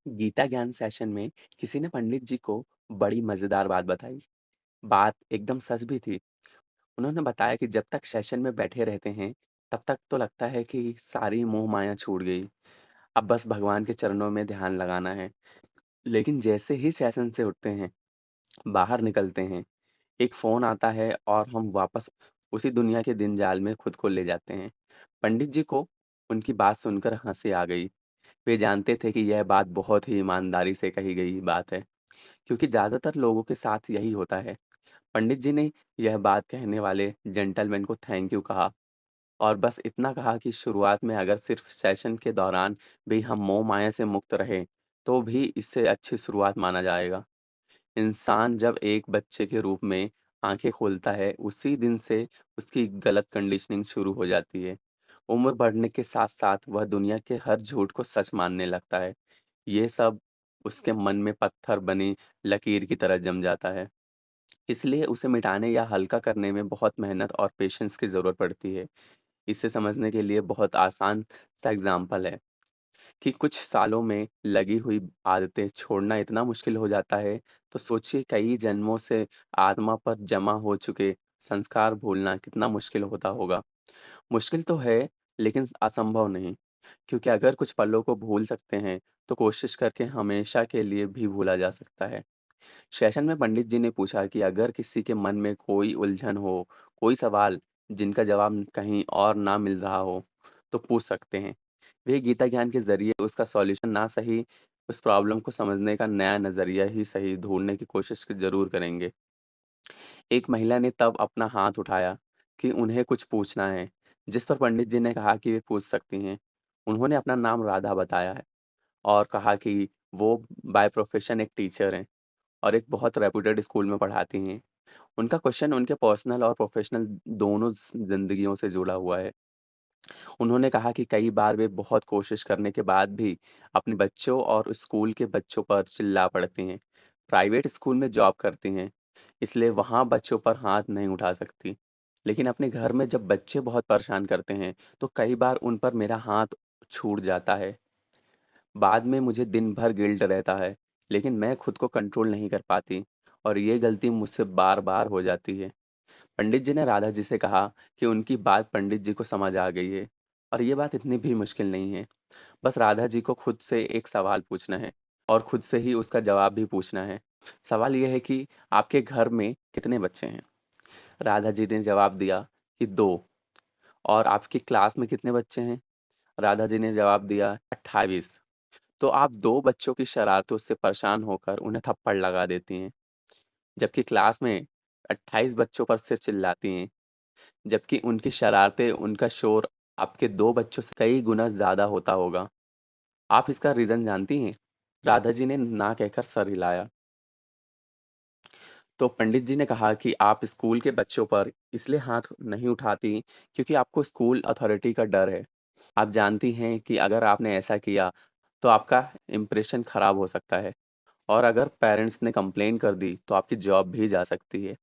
गीता ज्ञान सेशन में किसी ने पंडित जी को बड़ी मजेदार बात बताई। बात एकदम सच भी थी। उन्होंने बताया कि जब तक सेशन में बैठे रहते हैं, तब तक तो लगता है कि सारी मोह माया छूट गई। अब बस भगवान के चरणों में ध्यान लगाना है। लेकिन जैसे ही सेशन से उठते हैं, बाहर निकलते हैं, एक फोन आता है और हम वापस उसी दुनिया के दिन जाल में खुद को ले जाते हैं। पंडित जी को उनकी बात सुनकर हंसी आ गई। वे जानते थे कि यह बात बहुत ही ईमानदारी से कही गई बात है, क्योंकि ज़्यादातर लोगों के साथ यही होता है। पंडित जी ने यह बात कहने वाले जेंटलमैन को थैंक यू कहा और बस इतना कहा कि शुरुआत में अगर सिर्फ सेशन के दौरान भी हम मोह माया से मुक्त रहे, तो भी इससे अच्छी शुरुआत माना जाएगा। इंसान जब एक बच्चे के रूप में आंखें खोलता है, उसी दिन से उसकी गलत कंडीशनिंग शुरू हो जाती है। उम्र बढ़ने के साथ-साथ वह दुनिया के हर झूठ को सच मानने लगता है। ये सब उसके मन में पत्थर बनी लकीर की तरह जम जाता है। इसलिए उसे मिटाने या हल्का करने में बहुत मेहनत और पेशेंस की ज़रूरत पड़ती है। इसे समझने के लिए बहुत आसान सा एग्ज़ाम्पल है कि कुछ सालों में लगी हुई आदतें छोड़ना इतना मुश्किल हो जाता है, तो सोचिए कई जन्मों से आत्मा पर जमा हो चुके संस्कार भूलना कितना मुश्किल होता होगा। मुश्किल तो है, लेकिन असंभव नहीं, क्योंकि अगर कुछ पलों को भूल सकते हैं, तो कोशिश करके हमेशा के लिए भी भूला जा सकता है। सेशन में पंडित जी ने पूछा कि अगर किसी के मन में कोई उलझन हो, कोई सवाल जिनका जवाब कहीं और ना मिल रहा हो, तो पूछ सकते हैं। वे गीता ज्ञान के ज़रिए उसका सॉल्यूशन ना सही, उस प्रॉब्लम को समझने का नया नज़रिया ही सही ढूँढने की कोशिश ज़रूर करेंगे। एक महिला ने तब अपना हाथ उठाया कि उन्हें कुछ पूछना है, जिस पर पंडित जी ने कहा कि वे पूछ सकती हैं। उन्होंने अपना नाम राधा बताया है और कहा कि वो बाय प्रोफ़ेशन एक टीचर हैं और एक बहुत रेप्यूटेड स्कूल में पढ़ाती हैं। उनका क्वेश्चन उनके पर्सनल और प्रोफ़ेशनल दोनों ज़िंदगियों से जुड़ा हुआ है। उन्होंने कहा कि कई बार वे बहुत कोशिश करने के बाद भी अपने बच्चों और स्कूल के बच्चों पर चिल्ला पड़ती हैं। प्राइवेट स्कूल में जॉब करती हैं, इसलिए वहाँ बच्चों पर हाथ नहीं उठा सकती। लेकिन अपने घर में जब बच्चे बहुत परेशान करते हैं, तो कई बार उन पर मेरा हाथ छूट जाता है। बाद में मुझे दिन भर गिल्ट रहता है, लेकिन मैं खुद को कंट्रोल नहीं कर पाती और ये गलती मुझसे बार-बार हो जाती है। पंडित जी ने राधा जी से कहा कि उनकी बात पंडित जी को समझ आ गई है और ये बात इतनी भी मुश्किल नहीं है। बस राधा जी को खुद से एक सवाल पूछना है और खुद से ही उसका जवाब भी पूछना है। सवाल ये है कि आपके घर में कितने बच्चे हैं? राधा जी ने जवाब दिया कि 2। और आपकी क्लास में कितने बच्चे हैं? राधा जी ने जवाब दिया 28। तो आप 2 बच्चों की शरारतों से परेशान होकर उन्हें थप्पड़ लगा देती हैं, जबकि क्लास में 28 बच्चों पर सिर चिल्लाती हैं। जबकि उनकी शरारतें, उनका शोर आपके 2 बच्चों से कई गुना ज़्यादा होता होगा। आप इसका रीज़न जानती हैं? राधा जी ने ना कहकर सर हिलाया। तो पंडित जी ने कहा कि आप स्कूल के बच्चों पर इसलिए हाथ नहीं उठाती क्योंकि आपको स्कूल अथॉरिटी का डर है। आप जानती हैं कि अगर आपने ऐसा किया, तो आपका इम्प्रेशन खराब हो सकता है और अगर पेरेंट्स ने कंप्लेन कर दी, तो आपकी जॉब भी जा सकती है।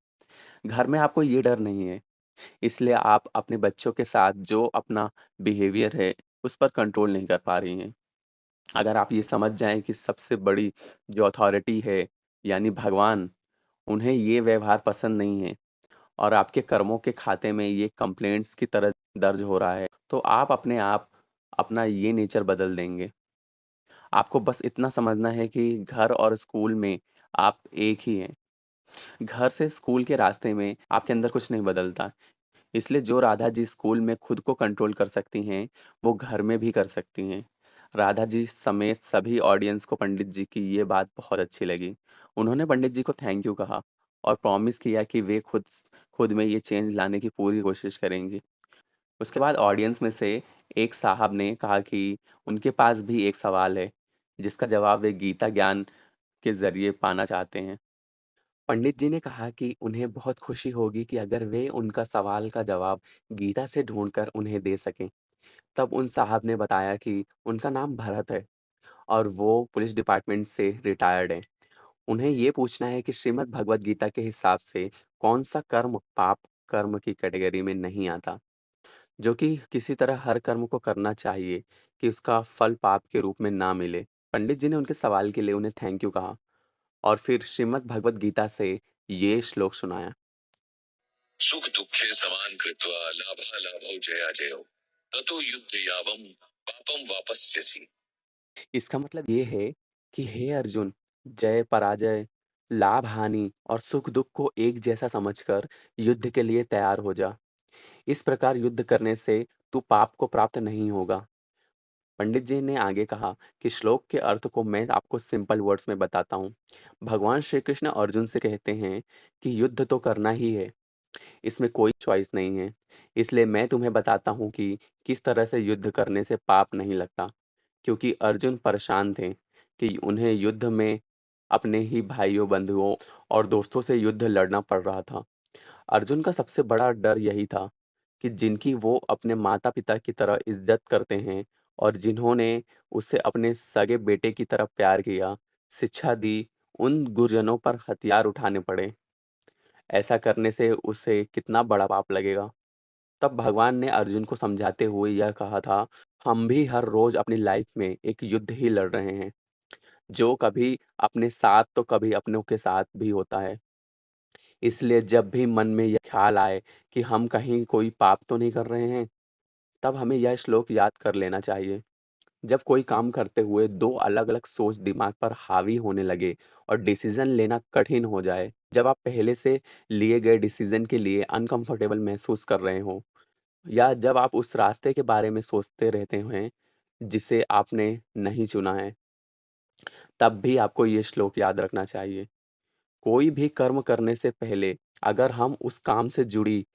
घर में आपको ये डर नहीं है। इसलिए आप अपने बच्चों के साथ जो अपना बिहेवियर है, उस पर कंट्रोल नहीं कर पा रही हैं। अगर आप ये समझ जाएँ कि सबसे बड़ी जो अथॉरिटी है, यानी भगवान, उन्हें ये व्यवहार पसंद नहीं है और आपके कर्मों के खाते में ये कंप्लेंट्स की तरह दर्ज हो रहा है, तो आप अपने आप अपना ये नेचर बदल देंगे। आपको बस इतना समझना है कि घर और स्कूल में आप एक ही हैं। घर से स्कूल के रास्ते में आपके अंदर कुछ नहीं बदलता। इसलिए जो राधा जी स्कूल में खुद को कंट्रोल कर सकती हैं, वो घर में भी कर सकती हैं। राधा जी समेत सभी ऑडियंस को पंडित जी की ये बात बहुत अच्छी लगी। उन्होंने पंडित जी को थैंक यू कहा और प्रॉमिस किया कि वे खुद में ये चेंज लाने की पूरी कोशिश करेंगी। उसके बाद ऑडियंस में से एक साहब ने कहा कि उनके पास भी एक सवाल है, जिसका जवाब वे गीता ज्ञान के ज़रिए पाना चाहते हैं। पंडित जी ने कहा कि उन्हें बहुत खुशी होगी कि अगर वे उनका सवाल का जवाब गीता से ढूँढकर उन्हें दे सकें। तब उन साहब ने बताया कि उनका नाम भरत है और वो पुलिस डिपार्टमेंट से रिटायर्ड हैं। उन्हें ये पूछना है कि श्रीमद् भगवद गीता के हिसाब से कौन-सा कर्म पाप कर्म की कैटेगरी में नहीं आता, जो कि किसी तरह हर कर्म को करना चाहिए कि उसका फल पाप के रूप में ना मिले। पंडित जी ने उनके सवाल के लिए उन्हें थैंक यू कहा और फिर श्रीमद् भगवत गीता से ये श्लोक सुनाया। सुख दुखे समान कृत्वा लाभालाभौ जयाजयौ ततो युद्ध यावम पापम वापस्यसि। इसका मतलब ये है कि हे अर्जुन, जय पराजय, लाभ हानि और सुख दुख को एक जैसा समझकर युद्ध के लिए तैयार हो जा। इस प्रकार युद्ध करने से तू पाप को प्राप्त नहीं होगा। पंडित जी ने आगे कहा कि श्लोक के अर्थ को मैं आपको सिंपल वर्ड्स में बताता हूँ। भगवान श्री कृष्ण अर्जुन से कहते हैं कि युद्ध तो करना ही है, इसमें कोई चॉइस नहीं है। इसलिए मैं तुम्हें बताता हूँ कि किस तरह से युद्ध करने से पाप नहीं लगता। क्योंकि अर्जुन परेशान थे कि उन्हें युद्ध में अपने ही भाइयों, बंधुओं और दोस्तों से युद्ध लड़ना पड़ रहा था। अर्जुन का सबसे बड़ा डर यही था कि जिनकी वो अपने माता-पिता की तरह इज़्ज़त करते हैं और जिन्होंने उसे अपने सगे बेटे की तरह प्यार किया, शिक्षा दी, उन गुरुजनों पर हथियार उठाने पड़े। ऐसा करने से उसे कितना बड़ा पाप लगेगा। तब भगवान ने अर्जुन को समझाते हुए यह कहा था, हम भी हर रोज़ अपनी लाइफ में एक युद्ध ही लड़ रहे हैं, जो कभी अपने साथ तो कभी अपनों के साथ भी होता है। इसलिए जब भी मन में यह ख्याल आए कि हम कहीं कोई पाप तो नहीं कर रहे हैं, तब हमें यह श्लोक याद कर लेना चाहिए। जब कोई काम करते हुए 2 अलग-अलग सोच दिमाग पर हावी होने लगे और डिसीज़न लेना कठिन हो जाए, जब आप पहले से लिए गए डिसीज़न के लिए अनकम्फ़र्टेबल महसूस कर रहे हों या जब आप उस रास्ते के बारे में सोचते रहते हैं, जिसे आपने नहीं चुना है, तब भी आपको ये श्लोक याद रखना चाहिए। कोई भी कर्म करने से पहले अगर हम उस काम से जुड़ी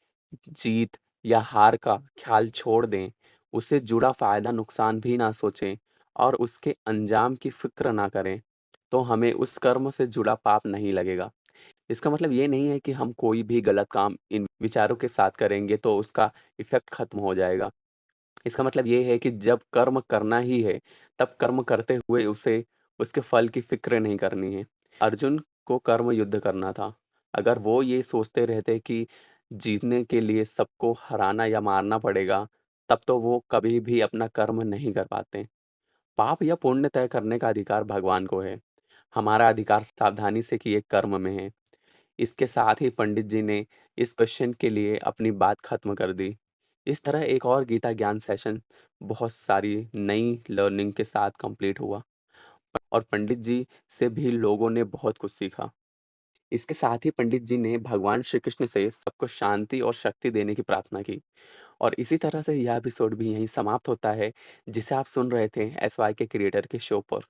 जीत या हार का ख्याल छोड़ दें, उससे जुड़ा फ़ायदा-नुकसान भी ना सोचें और उसके अंजाम की फ़िक्र ना करें, तो हमें उस कर्म से जुड़ा पाप नहीं लगेगा। इसका मतलब ये नहीं है कि हम कोई भी गलत काम इन विचारों के साथ करेंगे तो उसका इफ़ेक्ट ख़त्म हो जाएगा। इसका मतलब ये है कि जब कर्म करना ही है, तब कर्म करते हुए उसे उसके फल की फ़िक्र नहीं करनी है। अर्जुन को कर्म युद्ध करना था। अगर वो ये सोचते रहते कि जीतने के लिए सबको हराना या मारना पड़ेगा, तब तो वो कभी भी अपना कर्म नहीं कर पाते। पाप या पुण्य तय करने का अधिकार भगवान को है। हमारा अधिकार सावधानी से किए कर्म में है। इसके साथ ही पंडित जी ने इस क्वेश्चन के लिए अपनी बात खत्म कर दी। इस तरह एक और गीता ज्ञान सेशन बहुत सारी नई लर्निंग के साथ कंप्लीट हुआ और पंडित जी से भी लोगों ने बहुत कुछ सीखा। इसके साथ ही पंडित जी ने भगवान श्री कृष्ण से सबको शांति और शक्ति देने की प्रार्थना की और इसी तरह से यह एपिसोड भी यहीं समाप्त होता है, जिसे आप सुन रहे थे एसवाई के क्रिएटर के शो पर।